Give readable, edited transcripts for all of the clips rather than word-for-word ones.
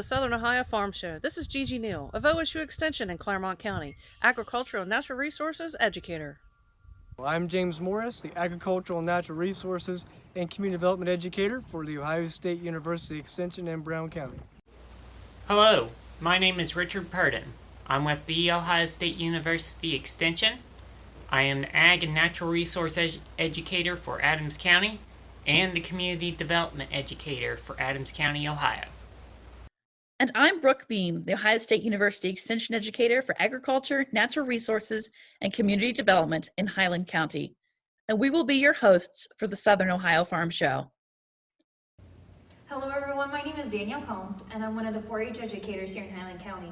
Southern Ohio Farm Show. This is Gigi Neal of OSU Extension in Claremont County, Agricultural and Natural Resources Educator. I'm James Morris, the Agricultural and Natural Resources and Community Development Educator for The Ohio State University Extension in Brown County. Hello, my name is Richard Purdon. I'm with The Ohio State University Extension. I am the Ag and Natural Resource Educator for Adams County and the Community Development Educator for Adams County, Ohio. And I'm Brooke Beam, the Ohio State University Extension Educator for Agriculture, Natural Resources, and Community Development in Highland County. And we will be your hosts for the Southern Ohio Farm Show. Hello everyone, my name is Danielle Combs, and I'm one of the 4-H educators here in Highland County.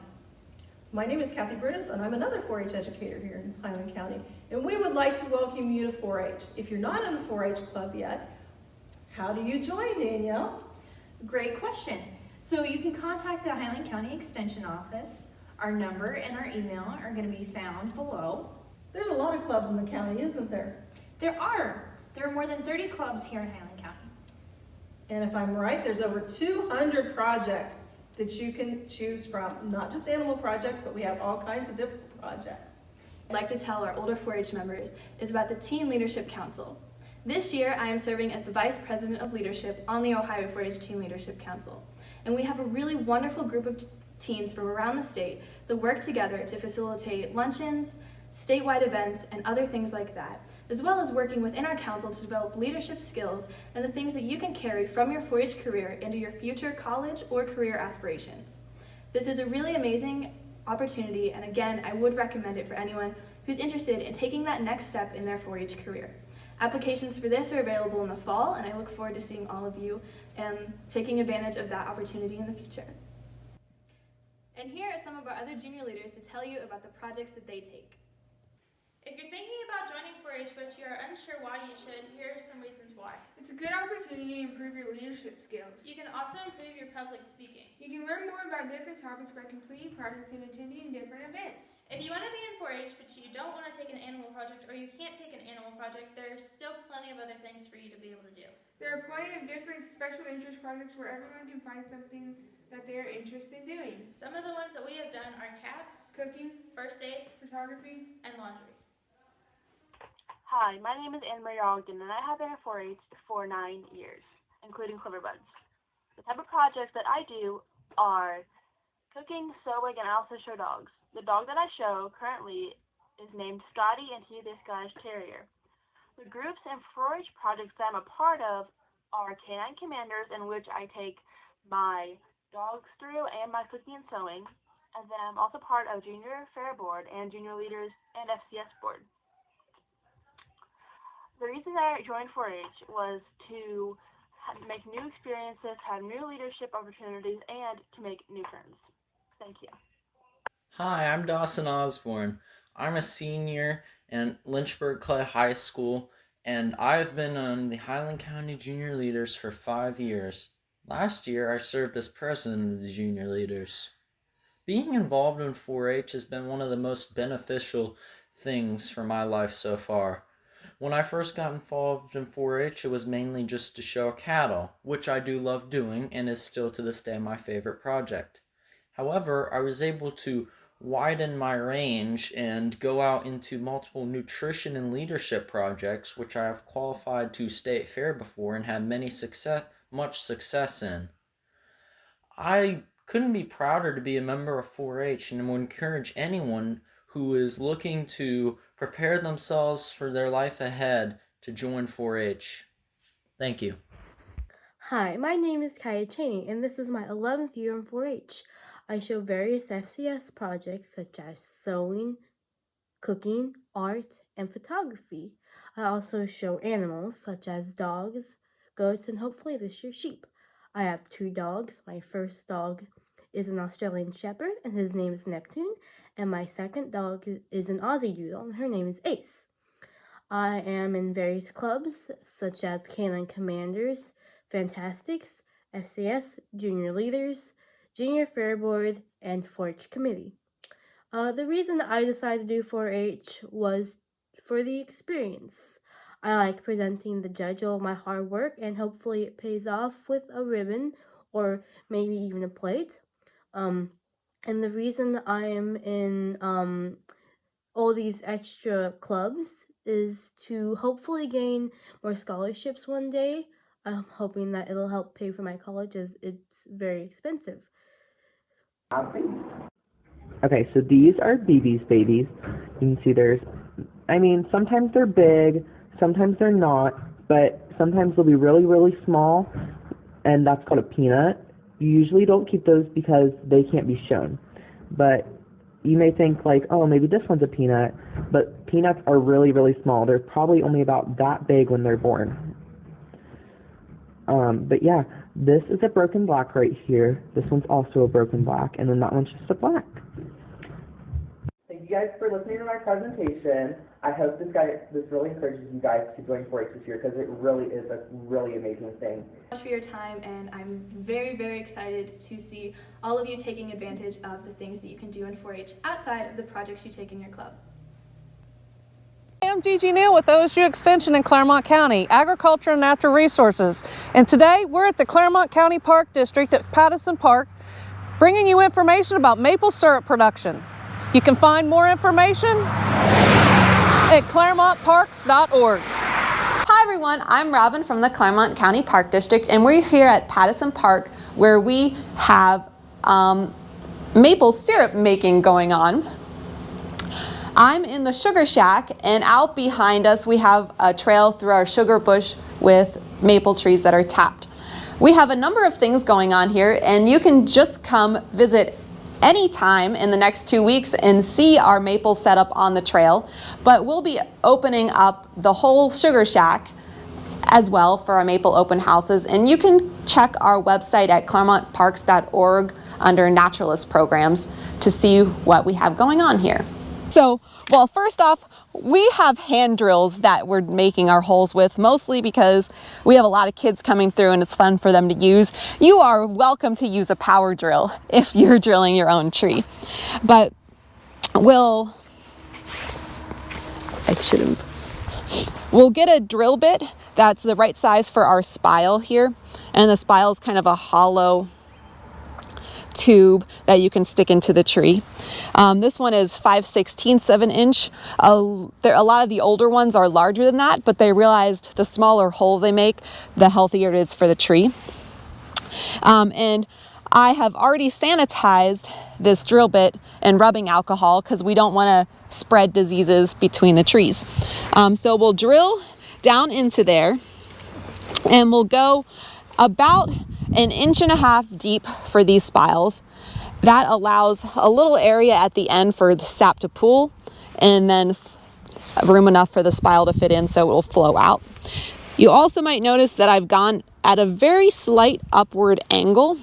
My name is Kathy Brunis, and I'm another 4-H educator here in Highland County. And we would like to welcome you to 4-H. If you're not in a 4-H club yet, how do you join, Danielle? Great question. So you can contact the Highland County Extension Office. Our number and our email are going to be found below. There's a lot of clubs in the county, isn't there? There are more than 30 clubs here in Highland County. And if I'm right, there's over 200 projects that you can choose from. Not just animal projects, but we have all kinds of different projects. I'd like to tell our older 4-H members is about the Teen Leadership Council. This year, I am serving as the Vice President of Leadership on the Ohio 4-H Teen Leadership Council. And we have a really wonderful group of teams from around the state that work together to facilitate luncheons, statewide events, and other things like that, as well as working within our council to develop leadership skills and the things that you can carry from your 4-H career into your future college or career aspirations. This is a really amazing opportunity, and again, I would recommend it for anyone who's interested in taking that next step in their 4-H career. Applications for this are available in the fall, and I look forward to seeing all of you and taking advantage of that opportunity in the future. And here are some of our other junior leaders to tell you about the projects that they take. If you're thinking about joining 4-H but you are unsure why you should, here are some reasons why. It's a good opportunity to improve your leadership skills. You can also improve your public speaking. You can learn more about different topics by completing projects and attending different events. If you want to be in 4-H but you don't want to take an animal project or you can't take an animal project, there's still plenty of other things for you to be able to do. There are plenty of different special interest projects where everyone can find something that they are interested in doing. Some of the ones that we have done are cats, cooking, first aid, photography, and laundry. Hi, my name is Anne-Marie Ogden, and I have been at 4-H for 9 years, including Quiverbuds. The type of projects that I do are cooking, sewing, and I also show dogs. The dog that I show currently is named Scotty, and he is a Scottish Terrier. The groups and 4-H projects that I'm a part of are Canine Commanders, in which I take my dogs through and my cooking and sewing, and then I'm also part of Junior Fair Board and Junior Leaders and FCS Board. The reason that I joined 4-H was to make new experiences, have new leadership opportunities, and to make new friends. Thank you. Hi, I'm Dawson Osborne. I'm a senior in Lynchburg Clay High School, and I've been on the Highland County Junior Leaders for 5 years. Last year, I served as president of the Junior Leaders. Being involved in 4-H has been one of the most beneficial things for my life so far. When I first got involved in 4-H, it was mainly just to show cattle, which I do love doing and is still to this day my favorite project. However, I was able to widen my range and go out into multiple nutrition and leadership projects, which I have qualified to state fair before and had much success in. I couldn't be prouder to be a member of 4-H and would encourage anyone who is looking to prepare themselves for their life ahead to join 4-H. Thank you. Hi, my name is Kaya Cheney, and this is my 11th year in 4-H. I show various FCS projects such as sewing, cooking, art, and photography. I also show animals such as dogs, goats, and hopefully this year sheep. I have 2 dogs. My first dog is an Australian Shepherd, and his name is Neptune, and my second dog is an Aussie Doodle, and her name is Ace. I am in various clubs such as Canine Commanders, Fantastics, FCS, Junior Leaders, Junior Fair Board, and 4-H Committee. The reason I decided to do 4-H was for the experience. I like presenting the judge all my hard work, and hopefully it pays off with a ribbon or maybe even a plate. And the reason I am in all these extra clubs is to hopefully gain more scholarships one day. I'm hoping that it'll help pay for my college as it's very expensive. Okay, so these are BB's babies. You can see sometimes they're big, sometimes they're not, but sometimes they'll be really, really small, and that's called a peanut. You usually don't keep those because they can't be shown. But you may think like, oh, maybe this one's a peanut, but peanuts are really, really small. They're probably only about that big when they're born. But yeah, this is a broken black right here. This one's also a broken black, and then that one's just a black. Thank you guys for listening to my presentation. I hope this really encourages you guys to join 4-H this year, because it really is a really amazing thing. Much for your time, and I'm very, very excited to see all of you taking advantage of the things that you can do in 4-H outside of the projects you take in your club. I'm Gigi Neal with OSU Extension in Claremont County, Agriculture and Natural Resources. And today we're at the Claremont County Park District at Pattison Park, bringing you information about maple syrup production. You can find more information at ClaremontParks.org. Hi everyone, I'm Robin from the Claremont County Park District, and we're here at Pattison Park where we have maple syrup making going on. I'm in the sugar shack, and out behind us we have a trail through our sugar bush with maple trees that are tapped. We have a number of things going on here, and you can just come visit anytime in the next 2 weeks and see our maple setup on the trail. But we'll be opening up the whole sugar shack as well for our maple open houses, and you can check our website at ClaremontParks.org under naturalist programs to see what we have going on here. So, well, first off, we have hand drills that we're making our holes with, mostly because we have a lot of kids coming through and it's fun for them to use. You are welcome to use a power drill if you're drilling your own tree. But we'll get a drill bit that's the right size for our spile here. And the spile is kind of a hollow tube that you can stick into the tree. This one is 5/16 of an inch. A lot of the older ones are larger than that, but they realized the smaller hole they make, the healthier it is for the tree. And I have already sanitized this drill bit and rubbing alcohol because we don't want to spread diseases between the trees. So we'll drill down into there, and we'll go about 1.5 inches deep for these spiles. That allows a little area at the end for the sap to pool, and then room enough for the spile to fit in so it will flow out. You also might notice that I've gone at a very slight upward angle,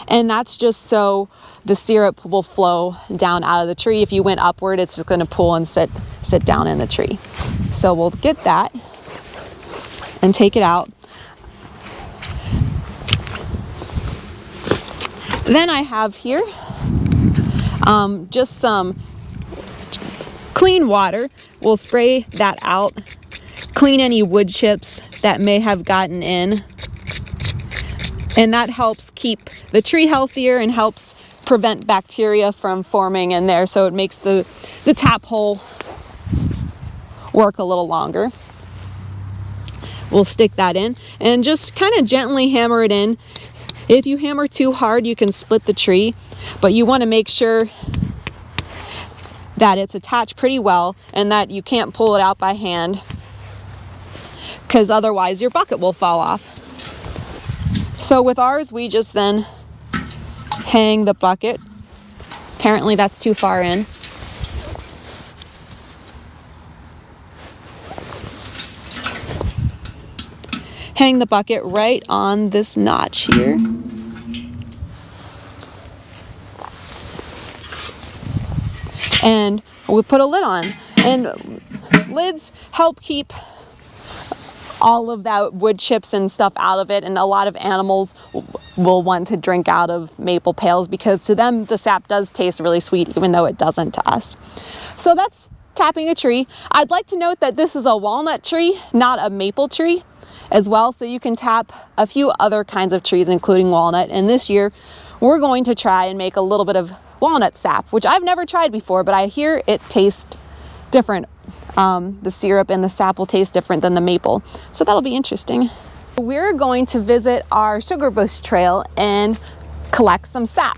and that's just so the syrup will flow down out of the tree. If you went upward, it's just going to pool and sit down in the tree. So we'll get that and take it out. Then I have here just some clean water. We'll spray that out, clean any wood chips that may have gotten in, and that helps keep the tree healthier and helps prevent bacteria from forming in there, so it makes the tap hole work a little longer. We'll stick that in and just kind of gently hammer it in. If you hammer too hard, you can split the tree, but you want to make sure that it's attached pretty well and that you can't pull it out by hand, because otherwise your bucket will fall off. So with ours, we just then hang the bucket. Apparently that's too far in. Hang the bucket right on this notch here. And we put a lid on. And lids help keep all of that wood chips and stuff out of it, and a lot of animals will want to drink out of maple pails because to them the sap does taste really sweet, even though it doesn't to us. So that's tapping a tree. I'd like to note that this is a walnut tree, not a maple tree as well, so you can tap a few other kinds of trees including walnut. And this year we're going to try and make a little bit of walnut sap, which I've never tried before, but I hear it tastes different. The syrup and the sap will taste different than the maple. So that'll be interesting. We're going to visit our sugar bush trail and collect some sap.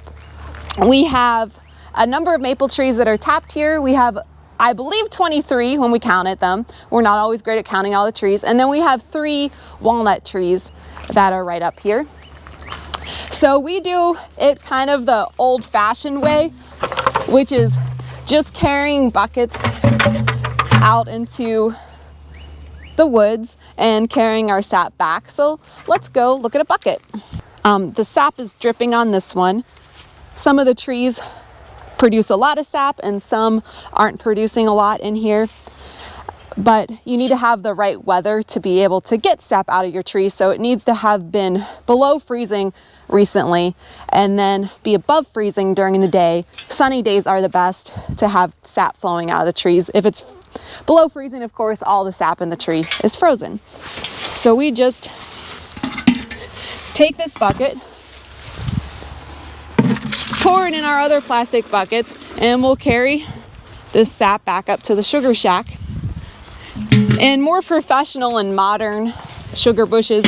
We have a number of maple trees that are tapped here. We have, I believe, 23 when we counted them. We're not always great at counting all the trees. And then we have 3 walnut trees that are right up here. So we do it kind of the old-fashioned way, which is just carrying buckets out into the woods and carrying our sap back. So let's go look at a bucket. The sap is dripping on this one. Some of the trees produce a lot of sap and some aren't producing a lot in here. But you need to have the right weather to be able to get sap out of your tree. So it needs to have been below freezing recently and then be above freezing during the day. Sunny days are the best to have sap flowing out of the trees. If it's below freezing, of course, all the sap in the tree is frozen. So we just take this bucket, pour it in our other plastic buckets, and we'll carry this sap back up to the sugar shack. And more professional and modern sugar bushes,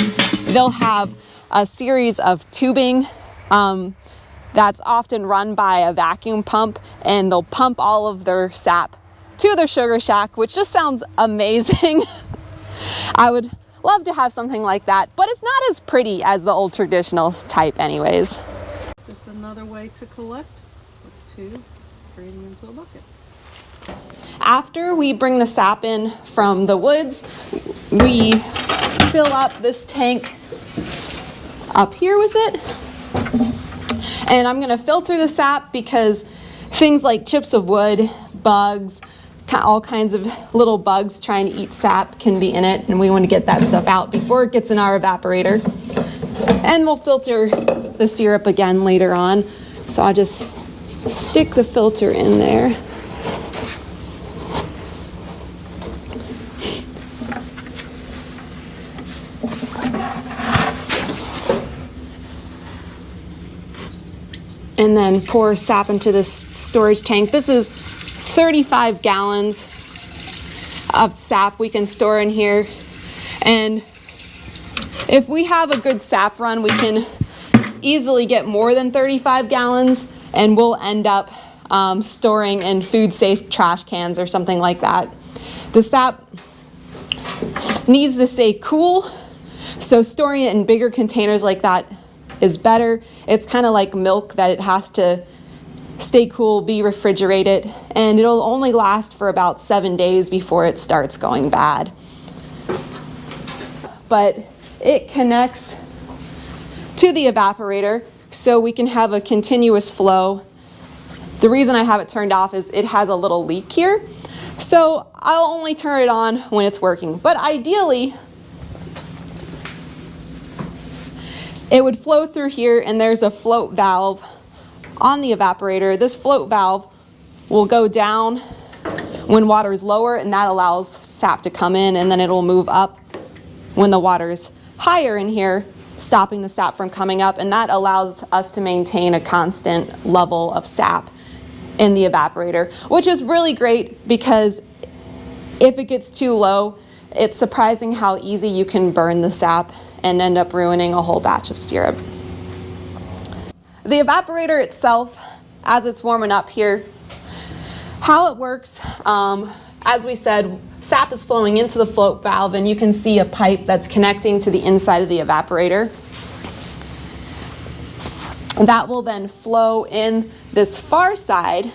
they'll have a series of tubing that's often run by a vacuum pump, and they'll pump all of their sap to their sugar shack, which just sounds amazing. I would love to have something like that, but it's not as pretty as the old traditional type anyways. Just another way to collect with 2 draining into a bucket. After we bring the sap in from the woods, we fill up this tank up here with it. And I'm going to filter the sap because things like chips of wood, bugs, all kinds of little bugs trying to eat sap can be in it, and we want to get that stuff out before it gets in our evaporator. And we'll filter the syrup again later on. So I'll just stick the filter in there. And then pour sap into this storage tank. This is 35 gallons of sap we can store in here. And if we have a good sap run, we can easily get more than 35 gallons, and we'll end up storing in food safe trash cans or something like that. The sap needs to stay cool, so storing it in bigger containers like that is better. It's kind of like milk, that it has to stay cool, be refrigerated, and it'll only last for about 7 days before it starts going bad. But it connects to the evaporator so we can have a continuous flow. The reason I have it turned off is it has a little leak here, so I'll only turn it on when it's working. But ideally, it would flow through here, and there's a float valve on the evaporator. This float valve will go down when water is lower, and that allows sap to come in, and then it'll move up when the water is higher in here, stopping the sap from coming up, and that allows us to maintain a constant level of sap in the evaporator, which is really great because if it gets too low, it's surprising how easy you can burn the sap and end up ruining a whole batch of syrup. The evaporator itself, as it's warming up here, how it works, as we said, sap is flowing into the float valve, and you can see a pipe that's connecting to the inside of the evaporator. That will then flow in this far side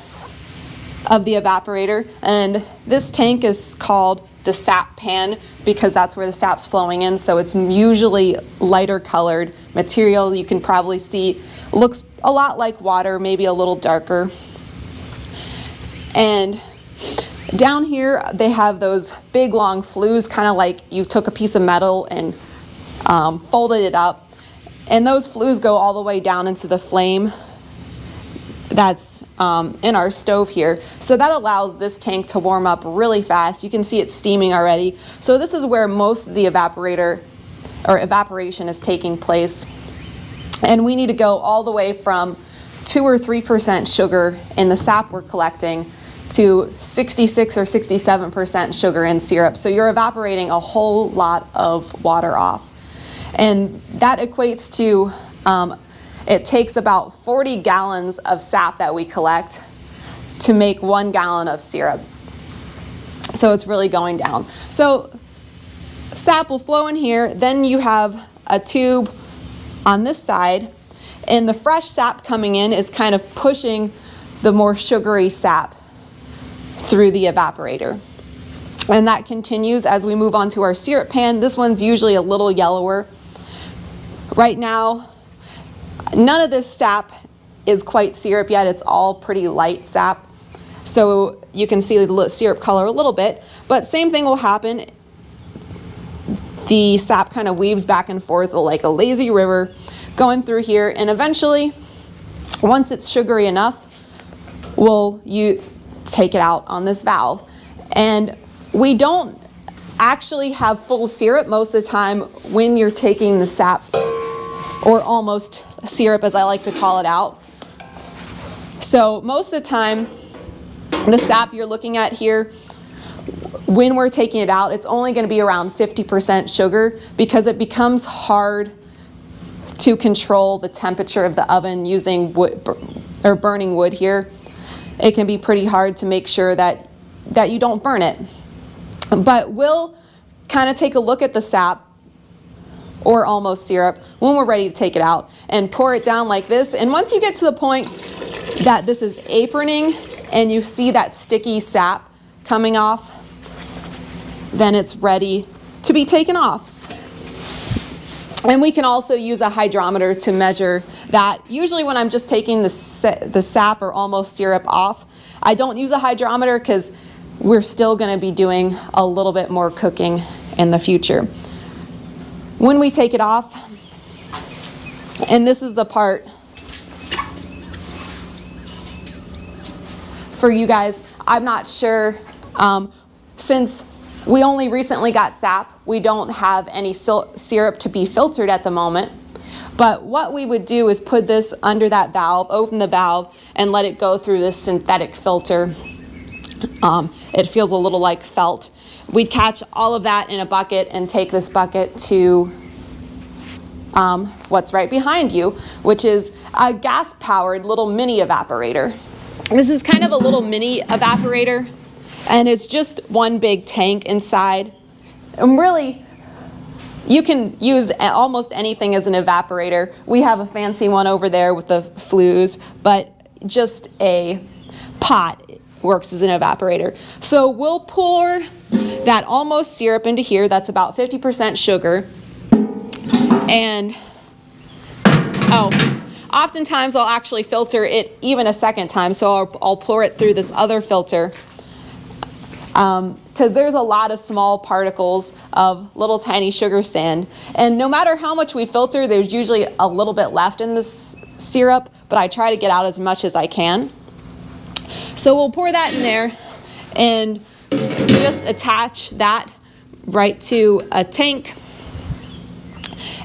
of the evaporator, and this tank is called the sap pan because that's where the sap's flowing in, so it's usually lighter colored material. You can probably see looks a lot like water, maybe a little darker. And down here they have those big long flues, kind of like you took a piece of metal and folded it up, and those flues go all the way down into the flame that's in our stove here. So that allows this tank to warm up really fast. You can see it steaming already. So this is where most of the evaporation is taking place. And we need to go all the way from 2 or 3% sugar in the sap we're collecting to 66 or 67% sugar in syrup. So you're evaporating a whole lot of water off. And that equates to, it takes about 40 gallons of sap that we collect to make 1 gallon of syrup. So it's really going down. So sap will flow in here, then you have a tube on this side, and the fresh sap coming in is kind of pushing the more sugary sap through the evaporator. And that continues as we move on to our syrup pan. This one's usually a little yellower. Right now, none of this sap is quite syrup yet. It's all pretty light sap. So you can see the syrup color a little bit, but same thing will happen. The sap kind of weaves back and forth like a lazy river going through here, and eventually, once it's sugary enough, you take it out on this valve. And we don't actually have full syrup most of the time when you're taking the sap, or almost syrup as I like to call it, out. So most of the time, the sap you're looking at here, when we're taking it out, it's only going to be around 50% sugar because it becomes hard to control the temperature of the oven using wood or burning wood here. It can be pretty hard to make sure that you don't burn it. But we'll kind of take a look at the sap, or almost syrup, when we're ready to take it out and pour it down like this. And once you get to the point that this is aproning and you see that sticky sap coming off, then it's ready to be taken off. And we can also use a hydrometer to measure that. Usually when I'm just taking the sap or almost syrup off, I don't use a hydrometer because we're still going to be doing a little bit more cooking in the future. When we take it off, and this is the part for you guys, I'm not sure, since we only recently got sap, we don't have any syrup to be filtered at the moment. But what we would do is put this under that valve, open the valve, and let it go through this synthetic filter. It feels a little like felt. We'd catch all of that in a bucket and take this bucket to what's right behind you, which is a gas-powered little mini evaporator. This is kind of a little mini evaporator, and it's just one big tank inside. And really, you can use almost anything as an evaporator. We have a fancy one over there with the flues, but just a pot works as an evaporator. So we'll pour that almost syrup into here. That's about 50% sugar. And, oftentimes I'll actually filter it even a second time. So I'll pour it through this other filter. Because there's a lot of small particles of little tiny sugar sand. And no matter how much we filter, there's usually a little bit left in this syrup, but I try to get out as much as I can. So we'll pour that in there and just attach that right to a tank,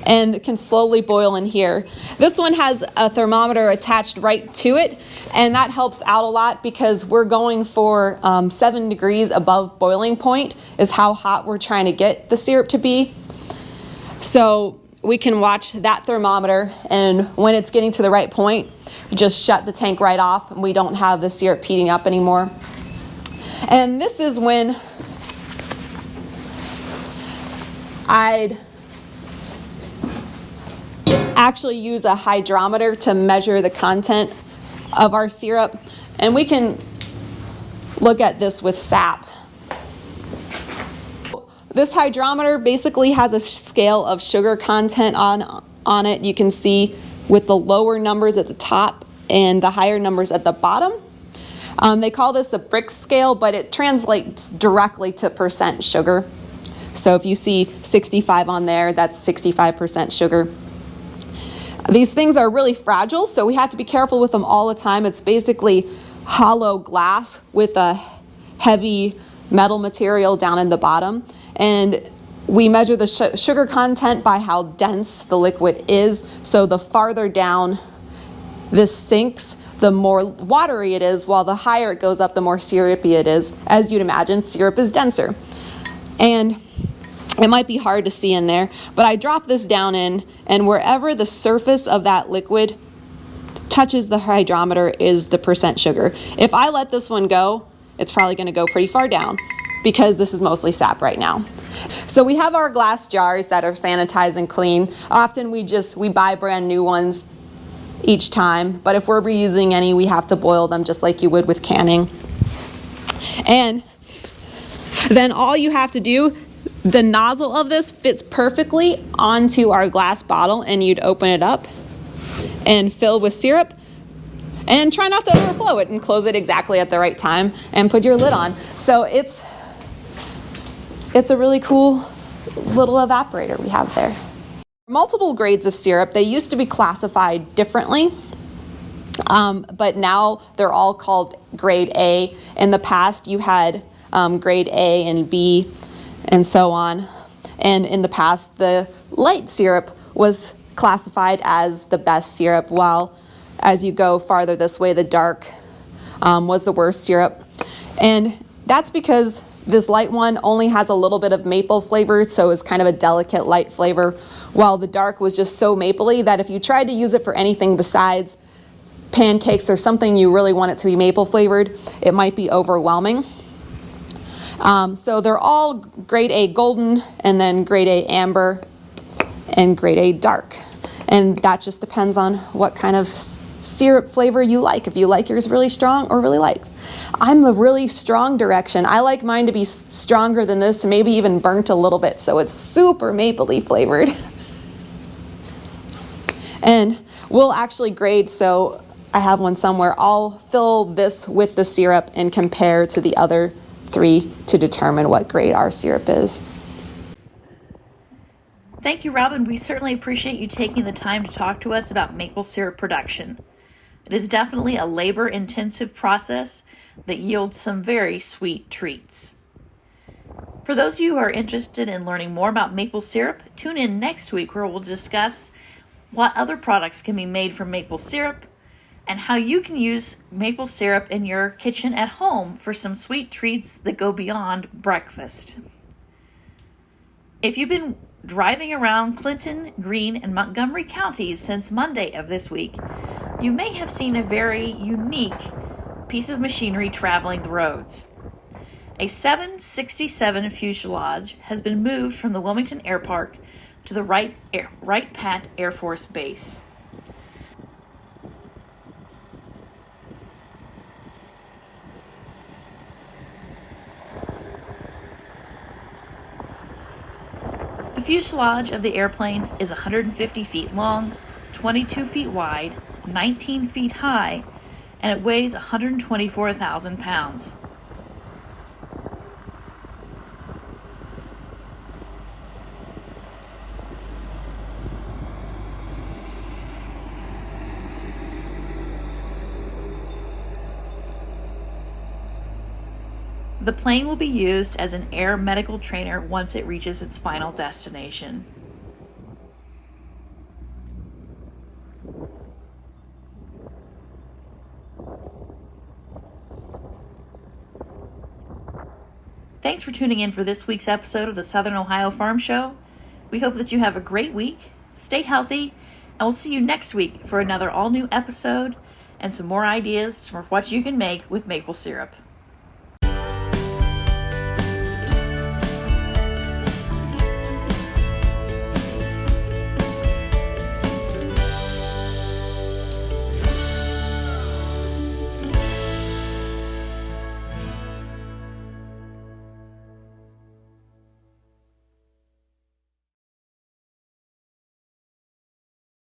and it can slowly boil in here. This one has a thermometer attached right to it, and that helps out a lot because we're going for 7 degrees above boiling point is how hot we're trying to get the syrup to be. So we can watch that thermometer, and when it's getting to the right point, just shut the tank right off, and we don't have the syrup heating up anymore. And this is when I'd actually use a hydrometer to measure the content of our syrup, and we can look at this with sap. This hydrometer basically has a scale of sugar content on it. You can see with the lower numbers at the top and the higher numbers at the bottom. They call this a Brix scale, but it translates directly to percent sugar. So if you see 65 on there, that's 65% sugar. These things are really fragile, so we have to be careful with them all the time. It's basically hollow glass with a heavy metal material down in the bottom. And We measure the sugar content by how dense the liquid is. So the farther down this sinks, the more watery it is, while the higher it goes up, the more syrupy it is. As you'd imagine, syrup is denser. And it might be hard to see in there, but I drop this down in, and wherever the surface of that liquid touches the hydrometer is the percent sugar. If I let this one go, it's probably going to go pretty far down because this is mostly sap right now. So we have our glass jars that are sanitized and clean. Often we buy brand new ones each time, but if we're reusing any, we have to boil them just like you would with canning. And then all you have to do, the nozzle of this fits perfectly onto our glass bottle, and you'd open it up and fill with syrup, and try not to overflow it, and close it exactly at the right time and put your lid on. So it's a really cool little evaporator we have there. Multiple grades of syrup, they used to be classified differently, but now they're all called grade A. In the past you had grade A and B and so on. And in the past the light syrup was classified as the best syrup, while as you go farther this way, the dark was the worst syrup. And that's because this light one only has a little bit of maple flavor, so it's kind of a delicate light flavor, while the dark was just so mapley that if you tried to use it for anything besides pancakes or something you really want it to be maple flavored, it might be overwhelming. So they're all grade A golden, and then grade A amber, and grade A dark. And that just depends on what kind of syrup flavor you like, if you like yours really strong or really light. I'm the really strong direction. I like mine to be stronger than this, maybe even burnt a little bit, so it's super mapley flavored. And we'll actually grade, so I have one somewhere. I'll fill this with the syrup and compare to the other three to determine what grade our syrup is. Thank you, Robin. We certainly appreciate you taking the time to talk to us about maple syrup production. It is definitely a labor-intensive process that yields some very sweet treats. For those of you who are interested in learning more about maple syrup, tune in next week where we'll discuss what other products can be made from maple syrup and how you can use maple syrup in your kitchen at home for some sweet treats that go beyond breakfast. If you've been driving around Clinton, Greene, and Montgomery counties since Monday of this week, you may have seen a very unique piece of machinery traveling the roads. A 767 fuselage has been moved from the Wilmington Airpark to the Wright-Patt Air Force Base. The fuselage of the airplane is 150 feet long, 22 feet wide, 19 feet high, and it weighs 124,000 pounds. The plane will be used as an air medical trainer once it reaches its final destination. Thanks for tuning in for this week's episode of the Southern Ohio Farm Show. We hope that you have a great week, stay healthy, and we'll see you next week for another all-new episode and some more ideas for what you can make with maple syrup.